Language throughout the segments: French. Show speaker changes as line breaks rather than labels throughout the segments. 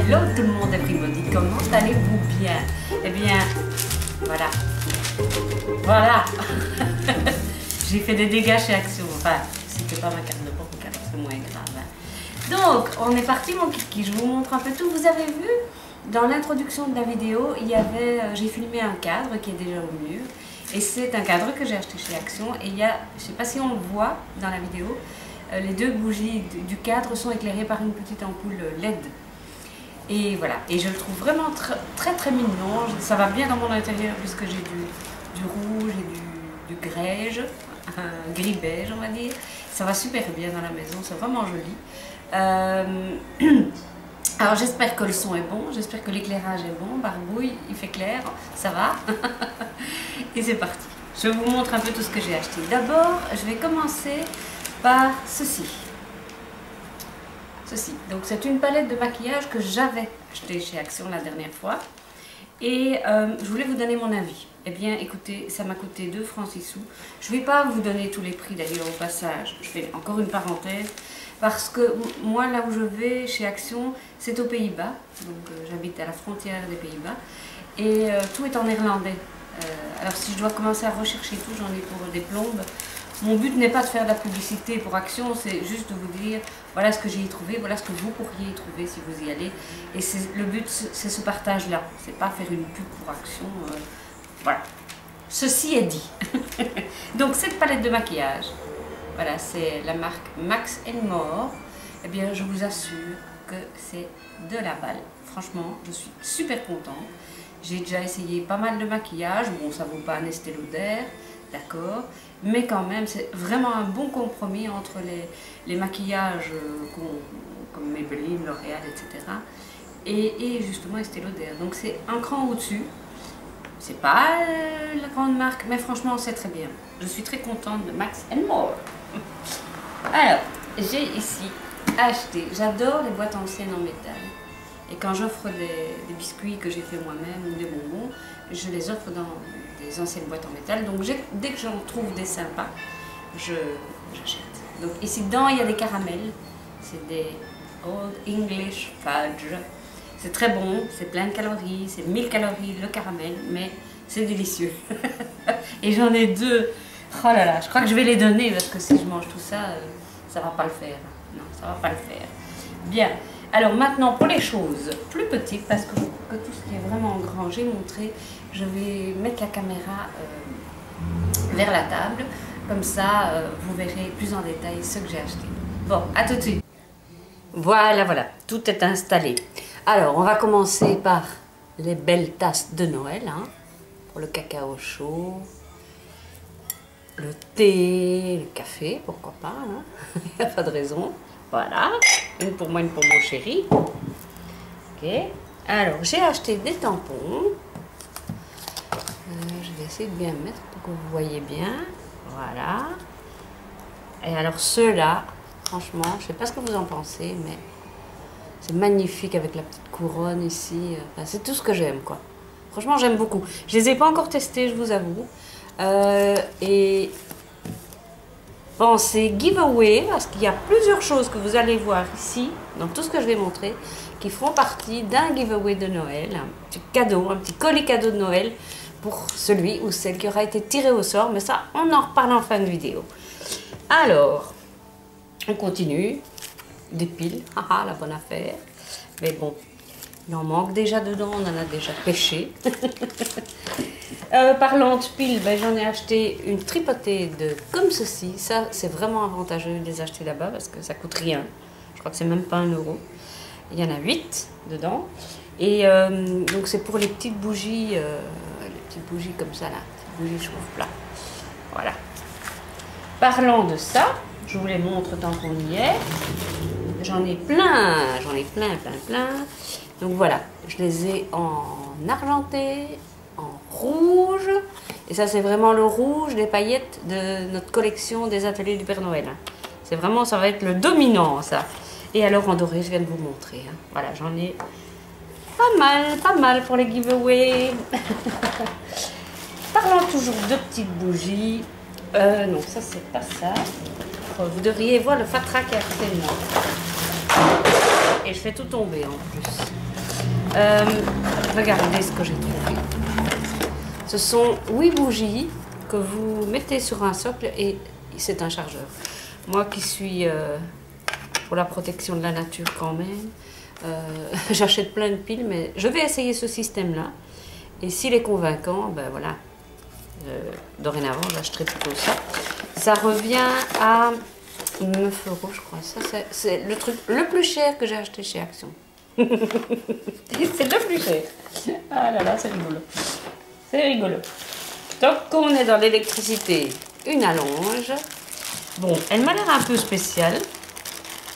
Hello tout le monde, everybody, comment allez-vous bien? Eh bien, voilà. Voilà. J'ai fait des dégâts chez Action. Enfin, c'était pas ma carte de banque, alors c'est moins grave. Hein. Donc, on est parti mon kiki, je vous montre un peu tout. Vous avez vu, dans l'introduction de la vidéo, il y avait, j'ai filmé un cadre qui est déjà au mur. Et c'est un cadre que j'ai acheté chez Action. Et il y a, je sais pas si on le voit dans la vidéo, les deux bougies du cadre sont éclairées par une petite ampoule LED. Et voilà, et je le trouve vraiment très mignon. Ça va bien dans mon intérieur puisque j'ai du rouge et du grège, un gris beige on va dire. Ça va super bien dans la maison, c'est vraiment joli. Alors j'espère que le son est bon, j'espère que l'éclairage est bon. Barbouille, il fait clair, ça va. Et c'est parti. Je vous montre un peu tout ce que j'ai acheté. D'abord, je vais commencer par ceci. Donc c'est une palette de maquillage que j'avais achetée chez Action la dernière fois. Et je voulais vous donner mon avis. Eh bien écoutez, ça m'a coûté 2 francs 6 sous. Je ne vais pas vous donner tous les prix d'ailleurs au passage. Je fais encore une parenthèse. Parce que moi là où je vais chez Action, c'est aux Pays-Bas. Donc j'habite à la frontière des Pays-Bas. Et tout est en néerlandais. Alors si je dois commencer à rechercher tout, j'en ai pour des plombes. Mon but n'est pas de faire de la publicité pour Action, c'est juste de vous dire voilà ce que j'ai y trouvé, voilà ce que vous pourriez y trouver si vous y allez. Et le but, c'est ce partage-là, c'est pas faire une pub pour Action. Voilà. Ceci est dit. Donc cette palette de maquillage, voilà, c'est la marque Max & More. Eh bien, je vous assure que c'est de la balle. Franchement, je suis super contente. J'ai déjà essayé pas mal de maquillage. Bon, ça vaut pas un Estée Lauder, d'accord, mais quand même c'est vraiment un bon compromis entre les maquillages comme Maybelline, L'Oréal, etc. et justement Estée Lauder. Donc c'est un cran au-dessus. C'est pas la grande marque, mais franchement c'est très bien. Je suis très contente de Max & More. Alors, j'ai ici acheté, j'adore les boîtes anciennes en métal. Et quand j'offre des biscuits que j'ai fait moi-même ou des bonbons, je les offre dans des anciennes boîtes en métal. Donc dès que j'en trouve des sympas, j'achète. Donc ici dedans, il y a des caramels. C'est des Old English Fudge. C'est très bon, c'est plein de calories, c'est 1000 calories le caramel, mais c'est délicieux. Et j'en ai 2. Oh là là, je crois que je vais les donner parce que si je mange tout ça, ça va pas le faire. Non, ça va pas le faire. Bien. Alors maintenant pour les choses plus petites, parce que je trouve que tout ce qui est vraiment grand, j'ai montré, je vais mettre la caméra vers la table, comme ça vous verrez plus en détail ce que j'ai acheté. Bon, à tout de suite. Voilà, tout est installé. Alors on va commencer par les belles tasses de Noël, hein, pour le cacao chaud, le thé, le café, pourquoi pas, hein. Il n'y a pas de raison. Voilà, une pour moi, une pour mon chéri. Ok. Alors, j'ai acheté des tampons. Je vais essayer de bien mettre pour que vous voyez bien. Voilà. Et alors, ceux-là, franchement, je ne sais pas ce que vous en pensez, mais c'est magnifique avec la petite couronne ici. Enfin, c'est tout ce que j'aime, quoi. Franchement, j'aime beaucoup. Je ne les ai pas encore testés, je vous avoue. Et... bon, c'est giveaway parce qu'il y a plusieurs choses que vous allez voir ici, dans tout ce que je vais montrer, qui font partie d'un giveaway de Noël, un petit cadeau, un petit colis cadeau de Noël pour celui ou celle qui aura été tiré au sort, mais ça, on en reparle en fin de vidéo. Alors, on continue, des piles, haha, la bonne affaire, mais bon, il en manque déjà dedans, on en a déjà pêché. Parlant de piles, ben, j'en ai acheté une tripotée de comme ceci. Ça, c'est vraiment avantageux de les acheter là-bas parce que ça coûte rien. Je crois que c'est même pas 1 €. Il y en a 8 dedans. Et donc, c'est pour les petites bougies comme ça, là. Les bougies chauffe-plat. Voilà. Parlant de ça, je vous les montre tant qu'on y est. J'en ai plein. Donc voilà, je les ai en argenté, en rouge, et ça c'est vraiment le rouge des paillettes de notre collection des ateliers du Père Noël. C'est vraiment, ça va être le dominant ça. Et alors en doré, je viens de vous montrer. Hein. Voilà, j'en ai pas mal pour les giveaways. Parlant toujours de petites bougies, non ça c'est pas ça. Vous devriez voir le fatras qui est à côté de moi. Et je fais tout tomber en plus. Euh, regardez ce que j'ai trouvé. Ce sont 8 bougies que vous mettez sur un socle et c'est un chargeur. Moi qui suis pour la protection de la nature quand même, j'achète plein de piles, mais je vais essayer ce système-là. Et s'il est convaincant, ben voilà, dorénavant j'achèterai plutôt ça. Ça revient à 9 euros, je crois. Ça, c'est le truc le plus cher que j'ai acheté chez Action. C'est le plus cher. Ah là là, c'est rigolo. C'est rigolo. Donc, on est dans l'électricité, une allonge. Bon, elle m'a l'air un peu spéciale.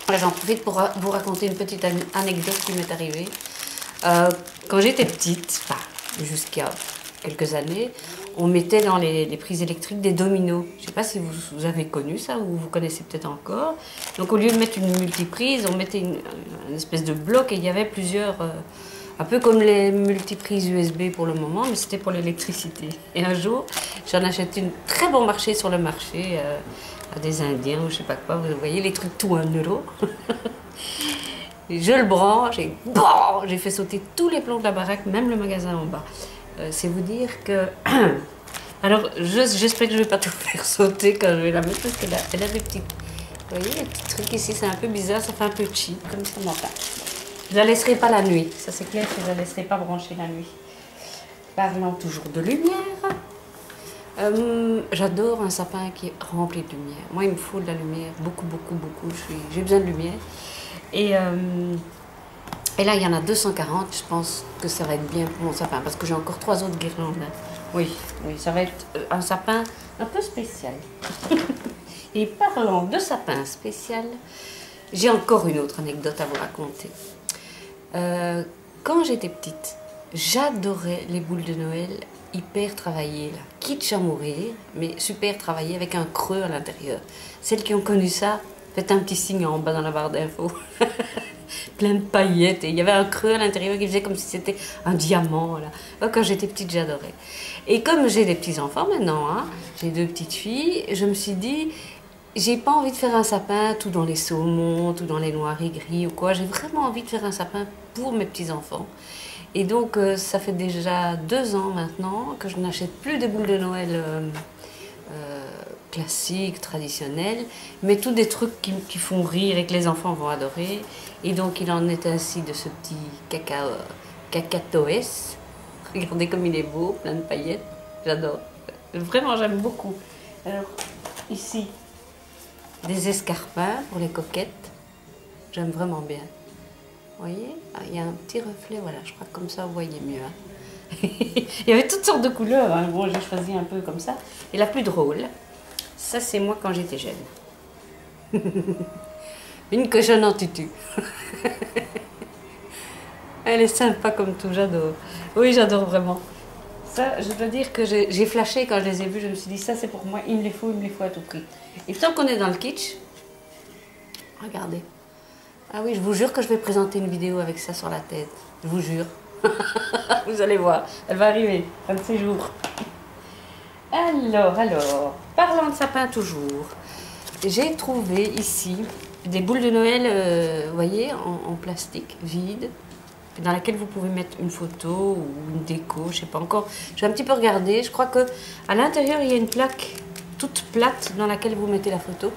Là, j'en profite pour vous raconter une petite anecdote qui m'est arrivée. Quand j'étais petite, enfin, jusqu'à quelques années, on mettait dans les prises électriques des dominos. Je ne sais pas si vous avez connu ça ou vous connaissez peut-être encore. Donc au lieu de mettre une multiprise, on mettait une espèce de bloc et il y avait plusieurs, un peu comme les multiprises USB pour le moment, mais c'était pour l'électricité. Et un jour, j'en achète une très bon marché sur le marché à des Indiens ou je ne sais pas quoi. Vous voyez les trucs tout 1 euro. Je le branche et bon, j'ai fait sauter tous les plombs de la baraque, même le magasin en bas. C'est vous dire que... Alors, j'espère que je ne vais pas tout faire sauter quand je vais la mettre, parce qu'elle a des petits... Vous voyez, les petits trucs ici, c'est un peu bizarre, ça fait un peu cheap, comme ça, mais enfin. Je la laisserai pas la nuit, ça c'est clair que je la laisserai pas brancher la nuit. Parlant toujours de lumière, j'adore un sapin qui est rempli de lumière. Moi, il me faut de la lumière, beaucoup, beaucoup, beaucoup. J'ai besoin de lumière. Et là, il y en a 240. Je pense que ça va être bien pour mon sapin. Parce que j'ai encore 3 autres guirlandes. Oui, oui, ça va être un sapin un peu spécial. Et parlant de sapin spécial, j'ai encore une autre anecdote à vous raconter. Quand j'étais petite, j'adorais les boules de Noël hyper travaillées. Là. Kitsch à mourir, mais super travaillées avec un creux à l'intérieur. Celles qui ont connu ça, faites un petit signe en bas dans la barre d'infos. Plein de paillettes et il y avait un creux à l'intérieur qui faisait comme si c'était un diamant. Là. Quand j'étais petite, j'adorais. Et comme j'ai des petits-enfants maintenant, hein, j'ai 2 petites filles, je me suis dit, j'ai pas envie de faire un sapin tout dans les saumons, tout dans les noirs et gris ou quoi. J'ai vraiment envie de faire un sapin pour mes petits-enfants. Et donc, ça fait déjà 2 ans maintenant que je n'achète plus des boules de Noël classiques, traditionnels, mais tous des trucs qui font rire et que les enfants vont adorer. Et donc, il en est ainsi de ce petit cacatoès. Regardez comme il est beau, plein de paillettes. J'adore. Vraiment, j'aime beaucoup. Alors, ici, des escarpins pour les coquettes. J'aime vraiment bien. Vous voyez? Ah, il y a un petit reflet, voilà. Je crois que comme ça, vous voyez mieux. Hein. Il y avait toutes sortes de couleurs. Hein. Bon, j'ai choisi un peu comme ça. Et la plus drôle, ça, c'est moi quand j'étais jeune. Une cochonne en tutu. Elle est sympa comme tout, j'adore. Oui, j'adore vraiment. Ça, je dois dire que j'ai flashé quand je les ai vus. Je me suis dit, ça c'est pour moi, il me les faut à tout prix. Et tant qu'on est dans le kitsch, regardez. Ah oui, je vous jure que je vais présenter une vidéo avec ça sur la tête. Je vous jure. Vous allez voir, elle va arriver, un de ces jours. Alors, parlant de sapin toujours, j'ai trouvé ici des boules de Noël, vous voyez, en plastique, vide, dans laquelle vous pouvez mettre une photo ou une déco, je sais pas encore. J'ai un petit peu regardé, je crois que à l'intérieur il y a une plaque toute plate dans laquelle vous mettez la photo.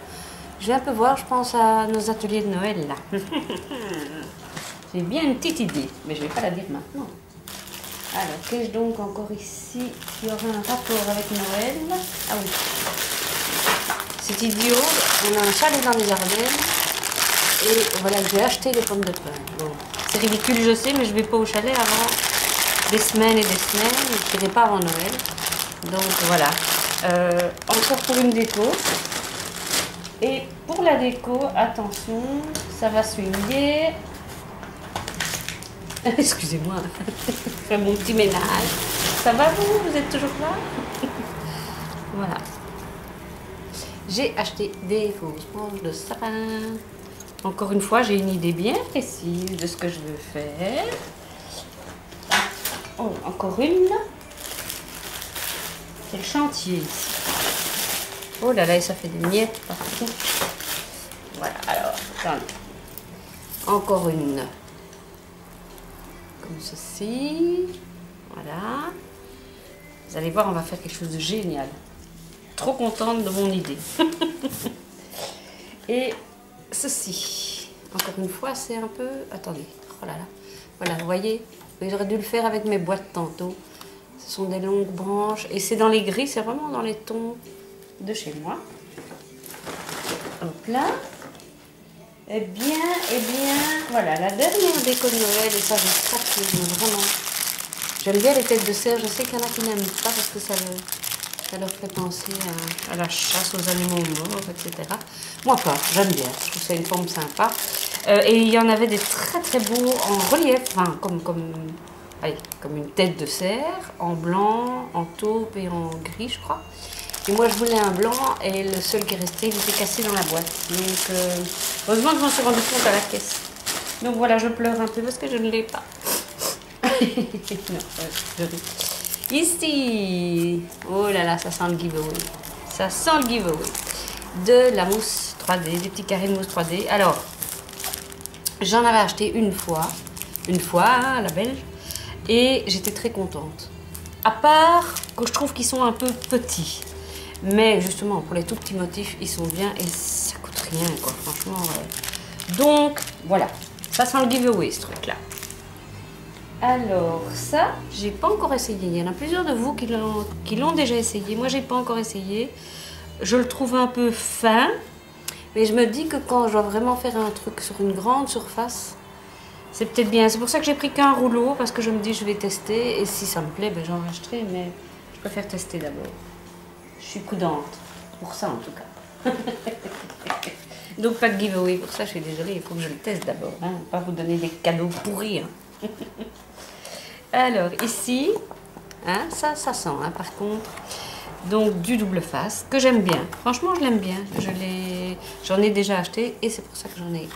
Je vais un peu voir, je pense à nos ateliers de Noël là. J'ai bien une petite idée, mais je vais pas la dire maintenant. Alors, qu'ai-je donc encore ici qui aurait un rapport avec Noël? Ah oui. C'est idiot, on a un chalet dans les Ardennes et voilà, j'ai acheté des pommes de pin. Bon, c'est ridicule, je sais, mais je vais pas au chalet avant des semaines et des semaines. Je n'irai pas avant Noël. Donc voilà. Encore pour une déco. Et pour la déco, attention, ça va swinguer. Excusez-moi, je fais mon petit ménage. Ça va vous êtes toujours là? Voilà. J'ai acheté des fausses branches de sapin. Encore une fois, j'ai une idée bien précise de ce que je veux faire. Oh, encore une. C'est le chantier ici. Oh là là, et ça fait des miettes partout. Voilà, alors, attendez. Encore une. comme ceci. Voilà. Vous allez voir, on va faire quelque chose de génial. Trop contente de mon idée. Et ceci, encore une fois, c'est un peu... Attendez, oh là là. Voilà, vous voyez, j'aurais dû le faire avec mes boîtes tantôt. Ce sont des longues branches et c'est dans les gris, c'est vraiment dans les tons de chez moi. Hop là. Eh bien, voilà, la dernière déco de Noël, et ça, je craque, vraiment. J'aime bien les têtes de cerf, je sais qu'il y en a qui n'aiment pas parce que ça leur fait penser à la chasse aux animaux morts, etc. Moi pas, j'aime bien, je trouve ça une forme sympa. Et il y en avait des très très beaux en relief, enfin comme une tête de cerf, en blanc, en taupe et en gris je crois. Et moi je voulais un blanc et le seul qui est resté, il était cassé dans la boîte. Donc heureusement que je m'en suis rendu compte à la caisse. Donc voilà, je pleure un peu parce que je ne l'ai pas. Non, je ris. Ici, oh là là, ça sent le giveaway. Ça sent le giveaway. De la mousse 3D, des petits carrés de mousse 3D. Alors, j'en avais acheté une fois, hein, la belge, et j'étais très contente. À part que je trouve qu'ils sont un peu petits. Mais justement, pour les tout petits motifs, ils sont bien et ça coûte rien, quoi, franchement. Donc, voilà, ça sent le giveaway, ce truc-là. Alors ça, j'ai pas encore essayé. Il y en a plusieurs de vous qui l'ont déjà essayé. Moi, j'ai pas encore essayé. Je le trouve un peu fin, mais je me dis que quand je dois vraiment faire un truc sur une grande surface, c'est peut-être bien. C'est pour ça que j'ai pris qu'un rouleau, parce que je me dis je vais tester et si ça me plaît, ben j'en rachèterai. Mais je préfère tester d'abord. Je suis prudente pour ça en tout cas. Donc pas de giveaway pour ça. Je suis désolée. Il faut que je le teste d'abord. Hein, pas vous donner des cadeaux pourris. Hein. Alors ici, hein, ça sent hein, par contre. Donc du double face que j'aime bien. Franchement, je l'aime bien. J'en ai déjà acheté et c'est pour ça que j'en ai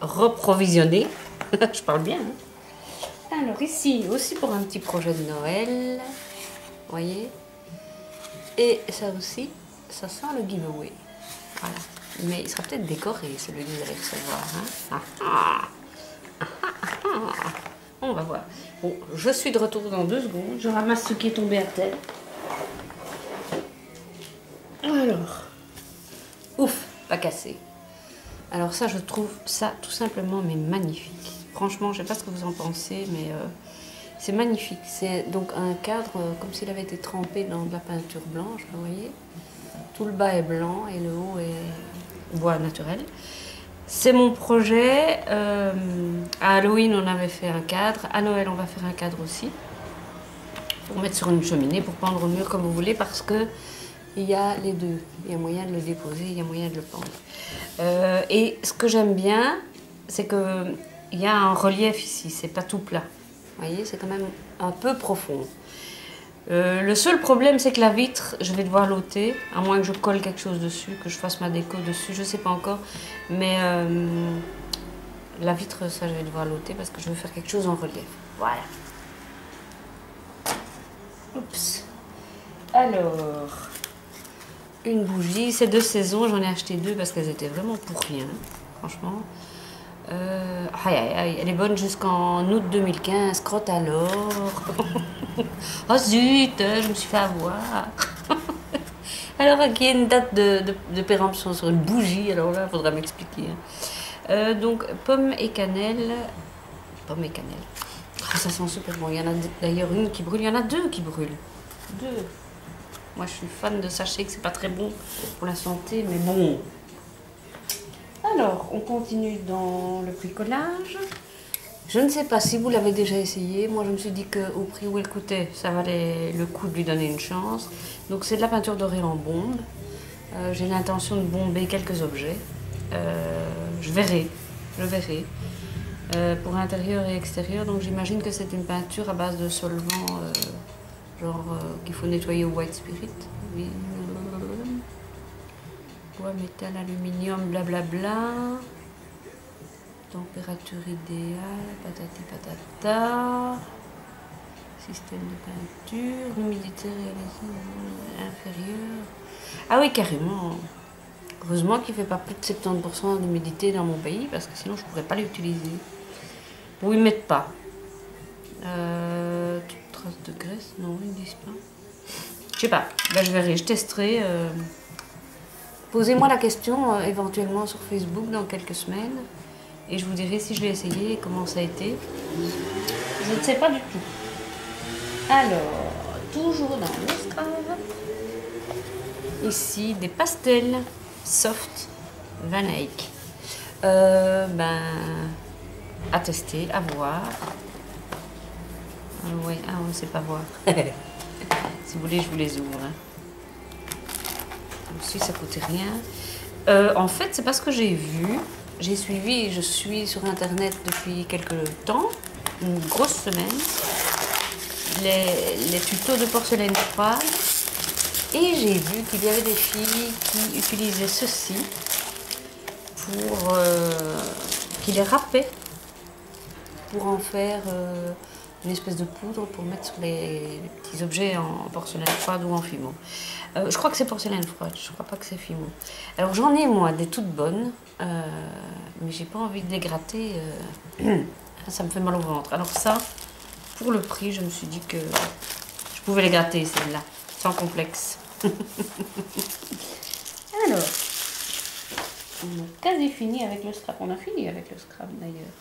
reprovisionné. Je parle bien. Hein. Alors ici aussi pour un petit projet de Noël, vous voyez. Et ça aussi, ça sent le giveaway. Voilà. Mais il sera peut-être décoré celui que vous allez recevoir. Hein. On va voir. Bon, je suis de retour dans 2 secondes. Je ramasse ce qui est tombé à terre. Alors, ouf, pas cassé. Alors ça, je trouve ça tout simplement mais magnifique. Franchement, je ne sais pas ce que vous en pensez, mais c'est magnifique. C'est donc un cadre comme s'il avait été trempé dans de la peinture blanche, vous voyez. Tout le bas est blanc et le haut est bois naturel. C'est mon projet. À Halloween, on avait fait un cadre. À Noël, on va faire un cadre aussi. Pour mettre sur une cheminée, pour pendre au mur comme vous voulez, parce que il y a les deux. Il y a moyen de le déposer, il y a moyen de le pendre. Et ce que j'aime bien, c'est qu'il y a un relief ici. C'est pas tout plat. Vous voyez, c'est quand même un peu profond. Le seul problème, c'est que la vitre, je vais devoir l'ôter, à moins que je colle quelque chose dessus, que je fasse ma déco dessus, je sais pas encore. Mais la vitre, ça, je vais devoir l'ôter parce que je veux faire quelque chose en relief. Voilà. Oups. Alors, une bougie, c'est de saison, j'en ai acheté 2 parce qu'elles étaient vraiment pour rien, franchement. Aïe, aïe, aïe, elle est bonne jusqu'en août 2015, crotte alors. Oh zut, je me suis fait avoir. Alors, il y a une date de péremption sur une bougie, alors là, il faudra m'expliquer. Donc, pomme et cannelle. Pomme et cannelle. Oh, ça sent super bon. Il y en a d'ailleurs une qui brûle, il y en a 2 qui brûlent. 2. Moi, je suis fan de ça, je sais que c'est pas très bon pour la santé, mais bon. Alors, on continue dans le bricolage. Je ne sais pas si vous l'avez déjà essayé. Moi, je me suis dit qu'au prix où elle coûtait, ça valait le coup de lui donner une chance. Donc, c'est de la peinture dorée en bombe. J'ai l'intention de bomber quelques objets. Je verrai. Pour intérieur et extérieur. Donc, j'imagine que c'est une peinture à base de solvant, qu'il faut nettoyer au white spirit. Bois, métal, aluminium, blablabla. Température idéale, patati patata. Système de peinture, l'humidité réalisée inférieure. Ah oui, carrément. Heureusement qu'il ne fait pas plus de 70% d'humidité dans mon pays, parce que sinon je ne pourrais pas l'utiliser. Vous y mettez pas. Toute trace de graisse, non, ils disent pas. Je sais pas, ben, je verrai, je testerai. Posez-moi la question éventuellement sur Facebook dans quelques semaines. Et je vous dirai si je l'ai essayé et comment ça a été. Je ne sais pas du tout. Alors, toujours dans le Scrave. Ici, des pastels soft Van Eyck. Ben, à tester, à voir. Ouais, on ne sait pas voir. Si vous voulez, je vous les ouvre. Hein. Aussi, ça coûte rien. En fait, c'est parce que j'ai vu. J'ai suivi, je suis sur internet depuis quelques temps, une grosse semaine, les tutos de porcelaine froide. Et j'ai vu qu'il y avait des filles qui utilisaient ceci pour qui les râpaient pour en faire une espèce de poudre pour mettre sur les petits objets en porcelaine froide ou en fimo. Je crois que c'est porcelaine froide, je crois pas que c'est fimo. Alors j'en ai moi des toutes bonnes, mais j'ai pas envie de les gratter, ça me fait mal au ventre. Alors ça, pour le prix, je me suis dit que je pouvais les gratter celles-là, sans complexe. Alors, on a quasi fini avec le scrap, on a fini avec le scrap d'ailleurs.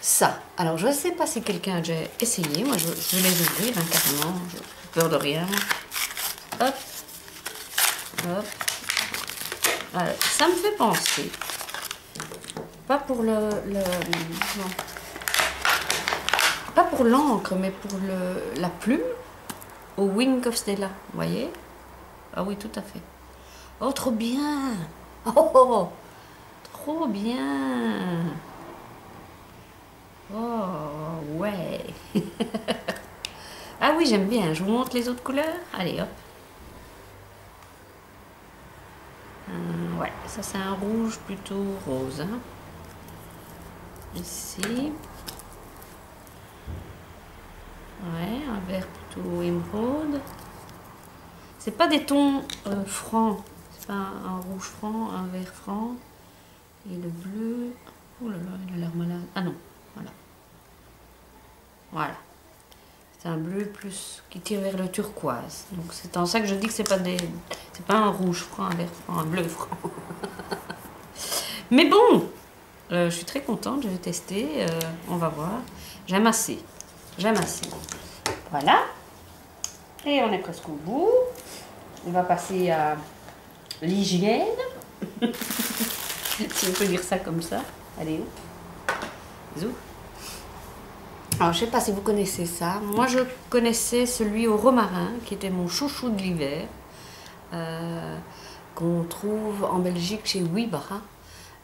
Ça, alors je ne sais pas si quelqu'un a déjà essayé, moi je vais les ouvrir hein, carrément, j'ai peur de rien. Hop, hop. Alors, ça me fait penser, pas pour non. Pas pour l'encre, mais pour la plume, au Wink of Stella, vous voyez? Ah oui, tout à fait. Oh, trop bien! Oh, trop bien! Oh, ouais! Ah oui, j'aime bien. Je vous montre les autres couleurs. Allez, hop. Ouais, ça c'est un rouge plutôt rose. Hein. Ici. Ouais, un vert plutôt émeraude. C'est pas des tons francs. C'est pas un rouge franc, un vert franc. Et le bleu. Oh là là, il a l'air malade. Ah non, voilà. Voilà. C'est un bleu plus qui tire vers le turquoise. Donc c'est en ça que je dis que c'est pas un rouge franc, un vert franc, un bleu franc. Mais bon, je suis très contente, je vais tester, on va voir. J'aime assez. J'aime assez. Voilà. Et on est presque au bout. On va passer à l'hygiène. Si on peut dire ça comme ça. Allez, où Zou. Alors, je ne sais pas si vous connaissez ça. Moi, je connaissais celui au romarin, qui était mon chouchou de l'hiver, qu'on trouve en Belgique chez Wibra.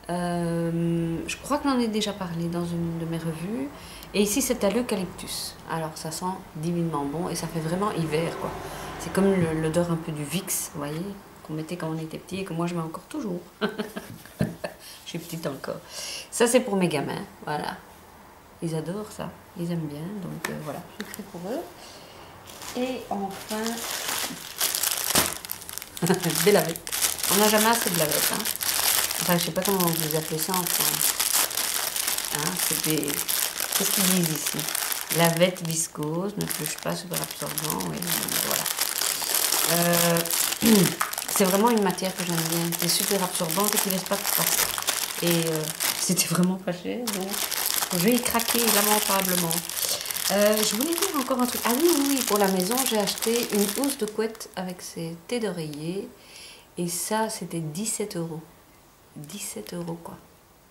Je crois que j'en ai déjà parlé dans une de mes revues. Et ici, c'est à l'eucalyptus. Alors, ça sent divinement bon et ça fait vraiment hiver, quoi. C'est comme l'odeur un peu du Vicks, vous voyez, qu'on mettait quand on était petit et que moi, je mets encore toujours. Je suis petite encore. Ça, c'est pour mes gamins, voilà. Ils adorent ça, ils aiment bien, donc voilà, je fais pour eux. Et enfin, des lavettes. On n'a jamais assez de lavettes, hein. Enfin, je sais pas comment vous appelez ça en France. Hein, qu'est-ce qu'ils disent ici? Lavette viscose, ne touche pas, super absorbant, oui, voilà. C'est vraiment une matière que j'aime bien, c'est super absorbante et qui laisse pas de traces. Et c'était vraiment pas cher, donc je vais y craquer lamentablement. Je voulais dire encore un truc. Ah oui, oui, pour la maison, j'ai acheté une housse de couette avec ses thés d'oreiller. Et ça, c'était 17 €. 17 € quoi.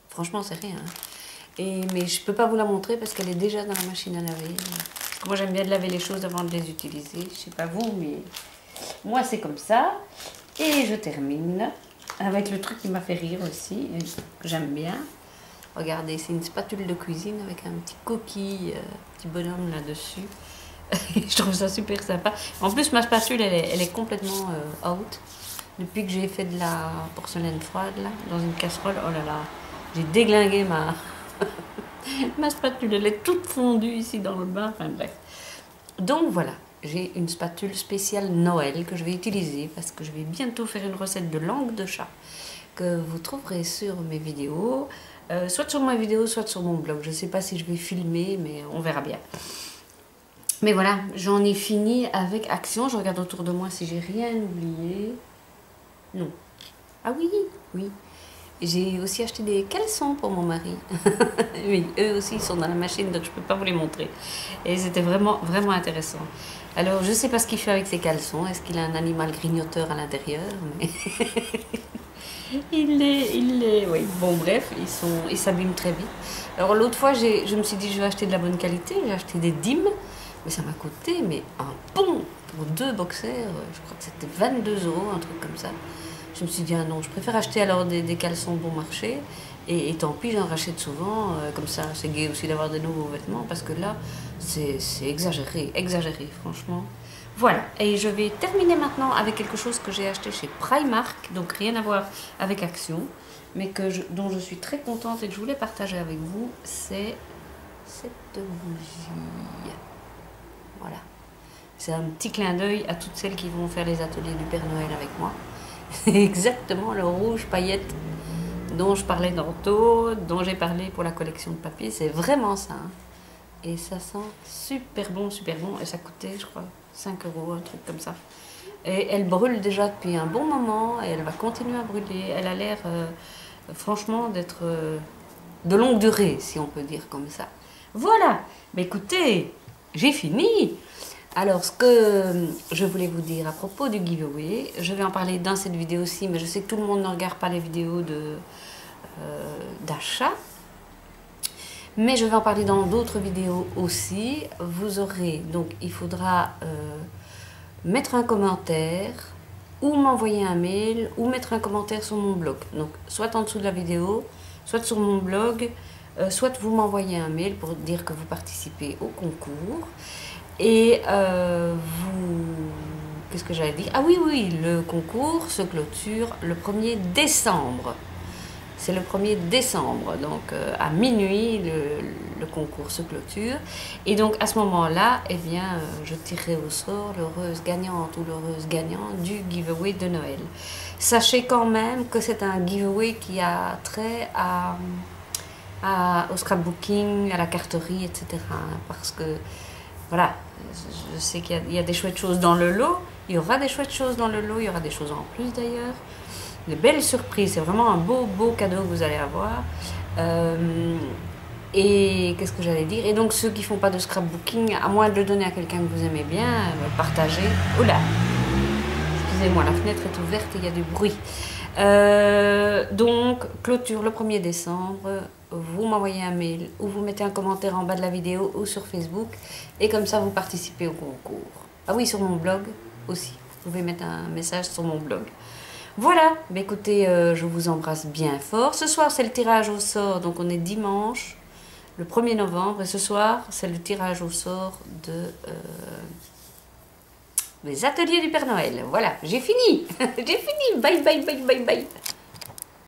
Franchement, c'est rien. Hein. Mais je peux pas vous la montrer parce qu'elle est déjà dans la machine à laver. Parce que moi, j'aime bien de laver les choses avant de les utiliser. Je sais pas vous, mais moi, c'est comme ça. Et je termine avec le truc qui m'a fait rire aussi, et que j'aime bien. Regardez, c'est une spatule de cuisine avec un petit coquille, petit bonhomme là-dessus. Je trouve ça super sympa. En plus, ma spatule, elle est complètement out. Depuis que j'ai fait de la porcelaine froide, là, dans une casserole, oh là là, j'ai déglingué ma spatule. Elle est toute fondue ici dans le bain, enfin bref. Donc voilà, j'ai une spatule spéciale Noël que je vais utiliser parce que je vais bientôt faire une recette de langue de chat que vous trouverez sur mes vidéos. soit sur ma vidéo, soit sur mon blog. Je ne sais pas si je vais filmer, mais on verra bien. Mais voilà, j'en ai fini avec Action. Je regarde autour de moi si j'ai rien oublié. Non. Ah oui, oui. J'ai aussi acheté des caleçons pour mon mari. Oui, eux aussi ils sont dans la machine, donc je ne peux pas vous les montrer. Et c'était vraiment, vraiment intéressant. Alors, je ne sais pas ce qu'il fait avec ses caleçons. Est-ce qu'il a un animal grignoteur à l'intérieur? Mais... oui. Bon, bref, ils s'abîment très vite. Alors, l'autre fois, je me suis dit, je vais acheter de la bonne qualité. J'ai acheté des Dim, mais ça m'a coûté un pont pour 2 boxers. Je crois que c'était 22 €, un truc comme ça. Je me suis dit, ah non, je préfère acheter alors des caleçons bon marché. Et tant pis, j'en rachète souvent. Comme ça, c'est gai aussi d'avoir des nouveaux vêtements. Parce que là, c'est exagéré, exagéré, franchement. Voilà, et je vais terminer maintenant avec quelque chose que j'ai acheté chez Primark. Donc rien à voir avec Action. Mais dont je suis très contente et que je voulais partager avec vous. C'est cette bougie. Voilà. C'est un petit clin d'œil à toutes celles qui vont faire les ateliers du Père Noël avec moi. C'est exactement le rouge paillette dont je parlais tantôt, dont j'ai parlé pour la collection de papier. C'est vraiment ça. Hein. Et ça sent super bon, super bon. Et ça coûtait, je crois, 5 €, un truc comme ça. Et elle brûle déjà depuis un bon moment. Et elle va continuer à brûler. Elle a l'air, franchement, d'être de longue durée, si on peut dire comme ça. Voilà. Mais écoutez, j'ai fini. Alors, ce que je voulais vous dire à propos du giveaway, je vais en parler dans cette vidéo aussi, mais je sais que tout le monde ne regarde pas les vidéos d'achat. Mais je vais en parler dans d'autres vidéos aussi. Vous aurez, donc il faudra mettre un commentaire, ou m'envoyer un mail, ou mettre un commentaire sur mon blog. Donc, soit en dessous de la vidéo, soit sur mon blog, soit vous m'envoyez un mail pour dire que vous participez au concours. Et qu'est-ce que j'allais dire? Ah oui, oui, le concours se clôture le 1er décembre. C'est le 1er décembre, donc à minuit, le concours se clôture. Et donc à ce moment-là, eh bien, je tirerai au sort l'heureuse gagnante ou l'heureuse gagnant du giveaway de Noël. Sachez quand même que c'est un giveaway qui a trait au scrapbooking, à la carterie, etc. Parce que voilà, je sais qu'il y a des chouettes choses dans le lot. Il y aura des chouettes choses dans le lot. Il y aura des choses en plus d'ailleurs. De belles surprises. C'est vraiment un beau, beau cadeau que vous allez avoir. Et qu'est-ce que j'allais dire? Et donc ceux qui ne font pas de scrapbooking, à moins de le donner à quelqu'un que vous aimez bien, partagez. Oula! Excusez-moi, la fenêtre est ouverte et il y a du bruit. Donc, clôture le 1er décembre. Vous m'envoyez un mail ou vous mettez un commentaire en bas de la vidéo ou sur Facebook. Et comme ça, vous participez au concours. Ah oui, sur mon blog aussi. Vous pouvez mettre un message sur mon blog. Voilà, bah écoutez, je vous embrasse bien fort. Ce soir, c'est le tirage au sort. Donc, on est dimanche, le 1er novembre. Et ce soir, c'est le tirage au sort des ateliers du Père Noël. Voilà, j'ai fini. J'ai fini. Bye, bye, bye, bye, bye.